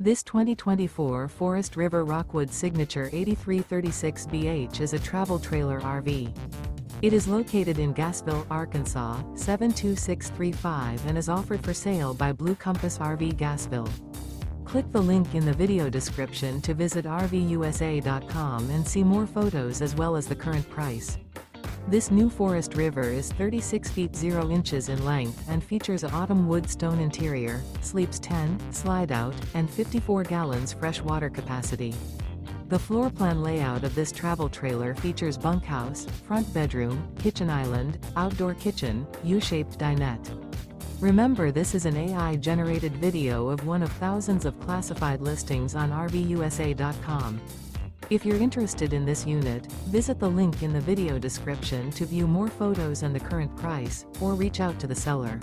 This 2024 Forest River Rockwood Signature 8336BH is a travel trailer RV. It is located in Gassville, Arkansas, 72635 and is offered for sale by Blue Compass RV Gassville. Click the link in the video description to visit RVUSA.com and see more photos as well as the current price. This new Forest River is 36 feet 0 inches in length and features an autumn wood stone interior, sleeps 10, slide-out, and 54 gallons fresh water capacity. The floor plan layout of this travel trailer features bunkhouse, front bedroom, kitchen island, outdoor kitchen, U-shaped dinette. Remember, this is an AI-generated video of one of thousands of classified listings on RVUSA.com. If you're interested in this unit, visit the link in the video description to view more photos and the current price, or reach out to the seller.